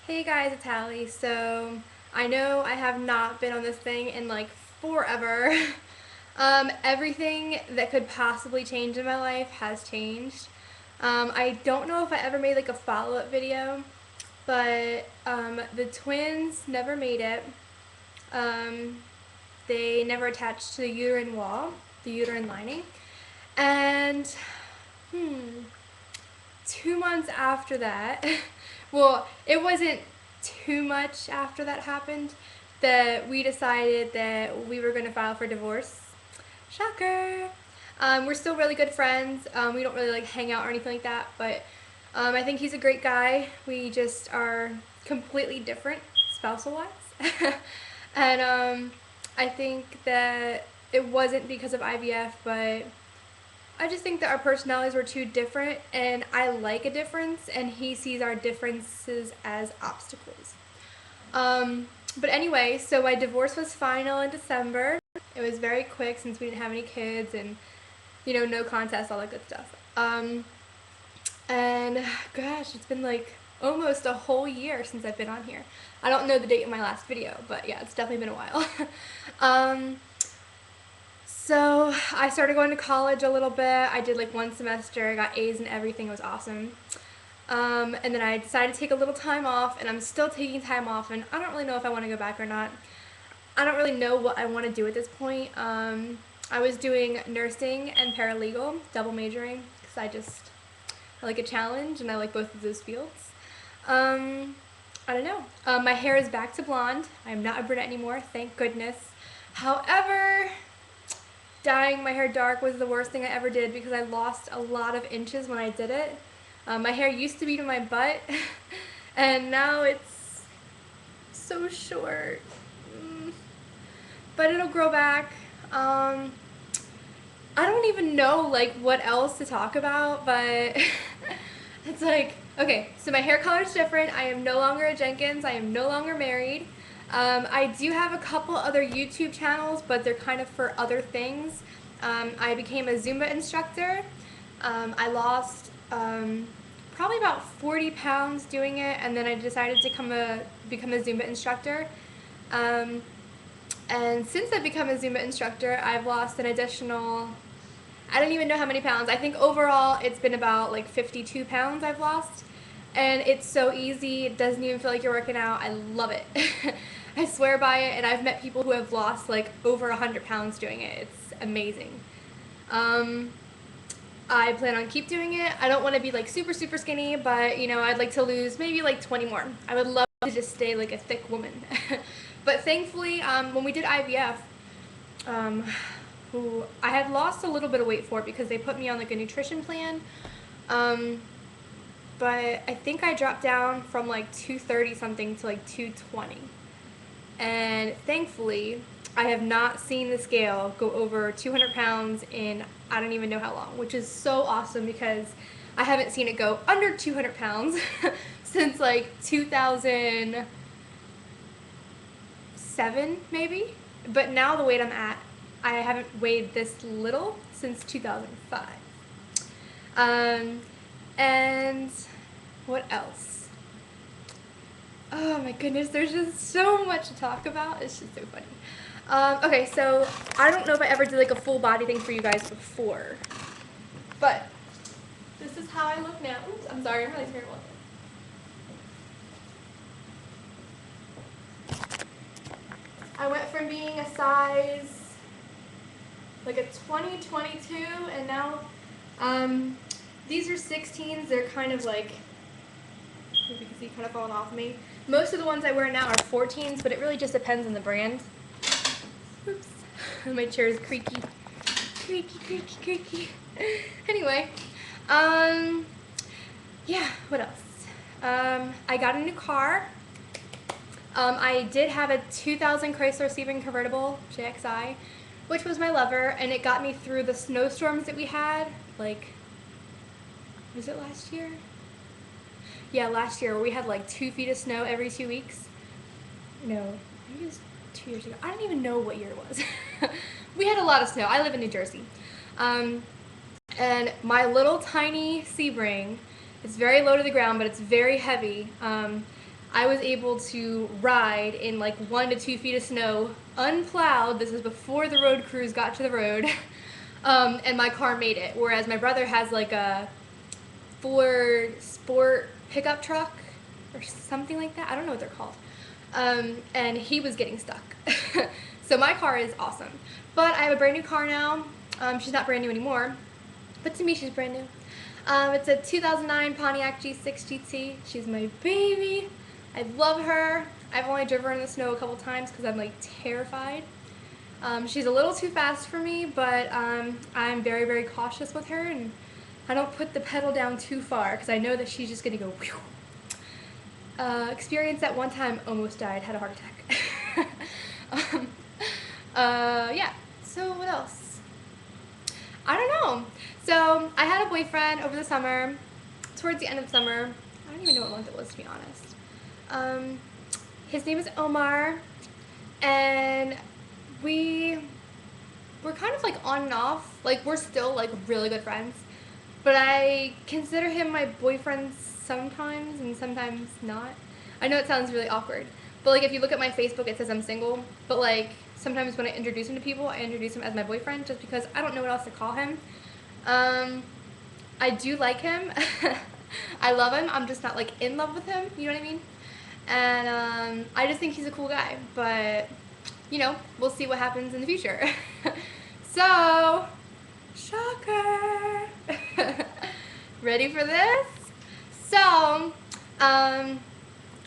Hey guys, it's Hallie. So I know I have not been on this thing in like forever. Everything that could possibly change in my life has changed. I don't know if I ever made like a follow-up video, but the twins never made it. Um, they never attached to the uterine wall, the uterine lining. And, hmm, 2 months after that, well, it wasn't too much after that happened that we decided that we were going to file for divorce. Shocker. We're still really good friends. We don't really like hang out or anything like that, but I think he's a great guy. We just are completely different spousal wise. And I think that it wasn't because of IVF, but I just think that our personalities were too different, and I like a difference, and he sees our differences as obstacles. But anyway, so my divorce was final in December. It was very quick since we didn't have any kids and, no contest, all that good stuff. And gosh, it's been like almost a whole year since I've been on here. I don't know the date of my last video, but yeah, it's definitely been a while. So I started going to college a little bit. I did like one semester. I got A's and everything. It was awesome. And then I decided to take a little time off, and I'm still taking time off, and I don't really know if I want to go back or not. I don't really know what I want to do at this point. I was doing nursing and paralegal, double majoring, because I like a challenge, and I like both of those fields. I don't know. My hair is back to blonde. I am not a brunette anymore, thank goodness. However, dyeing my hair dark was the worst thing I ever did because I lost a lot of inches when I did it. My hair used to be to my butt, and now it's so short. But it'll grow back. I don't even know like what else to talk about, but it's like, okay, so my hair color is different. I am no longer a Jenkins. I am no longer married. I do have a couple other YouTube channels, but they're kind of for other things. I became a Zumba instructor. I lost probably about 40 pounds doing it, and then I decided to become a Zumba instructor. And since I've become a Zumba instructor, I've lost an additional, I don't even know how many pounds. I think overall it's been about like 52 pounds I've lost. And it's so easy. It doesn't even feel like you're working out. I love it. I swear by it, and I've met people who have lost like over 100 pounds doing it. It's amazing. I plan on keep doing it. I don't want to be like super skinny, but I'd like to lose maybe like 20 more. I would love to just stay like a thick woman. But thankfully, when we did IVF, who I had lost a little bit of weight for it because they put me on like a nutrition plan. But I think I dropped down from like 230 something to like 220. And thankfully, I have not seen the scale go over 200 pounds in I don't even know how long, which is so awesome because I haven't seen it go under 200 pounds since like 2007 maybe. But now the weight I'm at, I haven't weighed this little since 2005. And what else? Oh my goodness, there's just so much to talk about. It's just so funny. Okay, so I don't know if I ever did like a full body thing for you guys before, but this is how I look now. Oops, I'm sorry, I'm really terrible at this. I went from being a size like a 20, 22, and now these are 16s. They're kind of like, you can see, kind of falling off me. Most of the ones I wear now are 14s, but it really just depends on the brand. Oops, my chair is creaky. Creaky. Anyway, yeah, what else? I got a new car. I did have a 2000 Chrysler Sebring convertible, JXI, which was my lover, and it got me through the snowstorms that we had, like, was it last year? Yeah, last year, where we had like 2 feet of snow every 2 weeks. No, maybe it was 2 years ago. I don't even know what year it was. We had a lot of snow. I live in New Jersey. And my little tiny Sebring, it's very low to the ground, but it's very heavy. I was able to ride in like 1 to 2 feet of snow, unplowed. This was before the road crews got to the road. And my car made it. Whereas my brother has like a Ford Sport pickup truck or something like that. I don't know what they're called. And he was getting stuck. So my car is awesome. But I have a brand new car now. She's not brand new anymore, but to me she's brand new. It's a 2009 Pontiac G6 GT. She's my baby. I love her. I've only driven her in the snow a couple times because I'm like terrified. She's a little too fast for me, but I'm very, very cautious with her, and I don't put the pedal down too far because I know that she's just gonna go whew. Experience that one time, almost died, had a heart attack. Yeah, so what else? I don't know. So I had a boyfriend over the summer, towards the end of summer. I don't even know what month it was, to be honest. His name is Omar, and we're kind of like on and off. Like, we're still like really good friends, but I consider him my boyfriend sometimes and sometimes not. I know it sounds really awkward, but like if you look at my Facebook, it says I'm single, but like sometimes when I introduce him to people, I introduce him as my boyfriend just because I don't know what else to call him. I do like him. I love him. I'm just not like in love with him, you know what I mean? And I just think he's a cool guy, but you know, we'll see what happens in the future. So, shocker. Ready for this? So,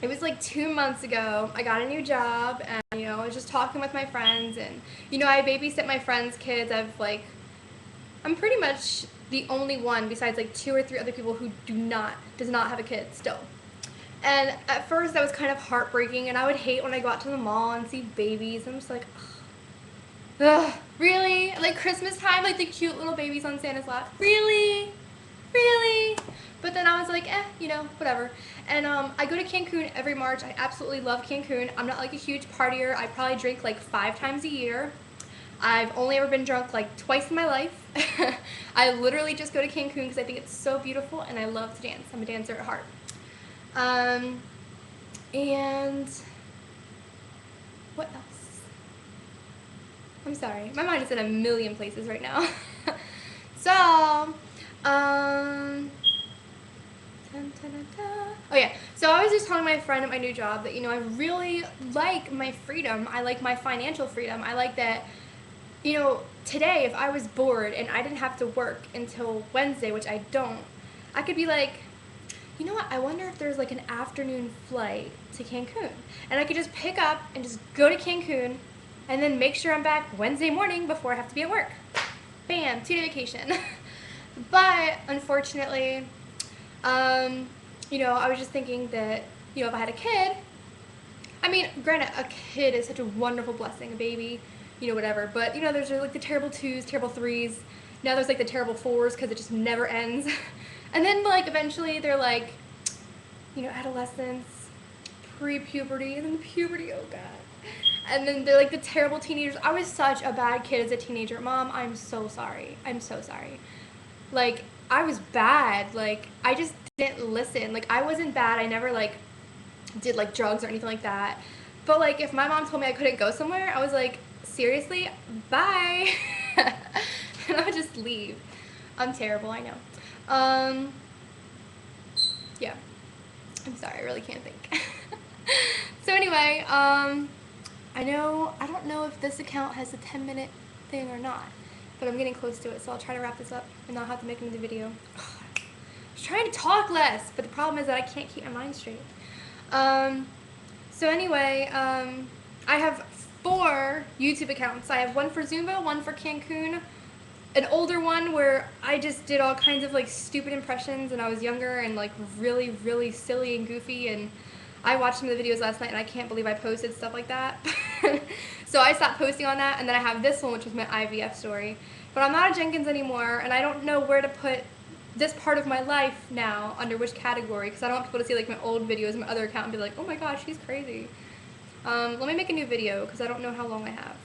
it was like 2 months ago. I got a new job, and you know, I was just talking with my friends, and you know, I babysit my friends' kids. I'm pretty much the only one besides like 2 or 3 other people who does not have a kid still. And at first that was kind of heartbreaking, and I would hate when I go out to the mall and see babies. I'm just like, ugh, really? Like Christmas time, like the cute little babies on Santa's lap. Really? Really? But then I was like, you know, whatever. And I go to Cancun every March. I absolutely love Cancun. I'm not like a huge partier. I probably drink like 5 times a year. I've only ever been drunk like twice in my life. I literally just go to Cancun because I think it's so beautiful and I love to dance. I'm a dancer at heart. And what else? I'm sorry. My mind is in a million places right now. So, oh yeah, so I was just telling my friend at my new job that, you know, I really like my freedom. I like my financial freedom. I like that, you know, today if I was bored and I didn't have to work until Wednesday, which I don't, I could be like, you know what, I wonder if there's like an afternoon flight to Cancun. And I could just pick up and just go to Cancun and then make sure I'm back Wednesday morning before I have to be at work. Bam, 2-day vacation. But unfortunately, you know, I was just thinking that, you know, if I had a kid, I mean, granted, a kid is such a wonderful blessing, a baby, you know, whatever. But, you know, there's like the terrible 2s, terrible 3s. Now there's like the terrible 4s because it just never ends. And then, like, eventually they're like, you know, adolescence, pre-puberty, and then puberty, oh God. And then they're like the terrible teenagers. I was such a bad kid as a teenager. Mom, I'm so sorry. I'm so sorry. Like, I was bad. Like, I just didn't listen. Like, I wasn't bad. I never, like, did, like, drugs or anything like that. But, like, if my mom told me I couldn't go somewhere, I was like, seriously? Bye. And I would just leave. I'm terrible, I know. Yeah. I'm sorry, I really can't think. So anyway, I don't know if this account has a 10-minute thing or not, but I'm getting close to it, so I'll try to wrap this up, and I'll have to make another video. I was trying to talk less, but the problem is that I can't keep my mind straight. So anyway, I have 4 YouTube accounts. I have one for Zumba, one for Cancun, an older one where I just did all kinds of like stupid impressions when I was younger and like really, really silly and goofy, and I watched some of the videos last night and I can't believe I posted stuff like that. So I stopped posting on that, and then I have this one, which is my IVF story. But I'm not a Jenkins anymore, and I don't know where to put this part of my life now, under which category, because I don't want people to see like my old videos in my other account and be like, oh my gosh, she's crazy. Let me make a new video because I don't know how long I have.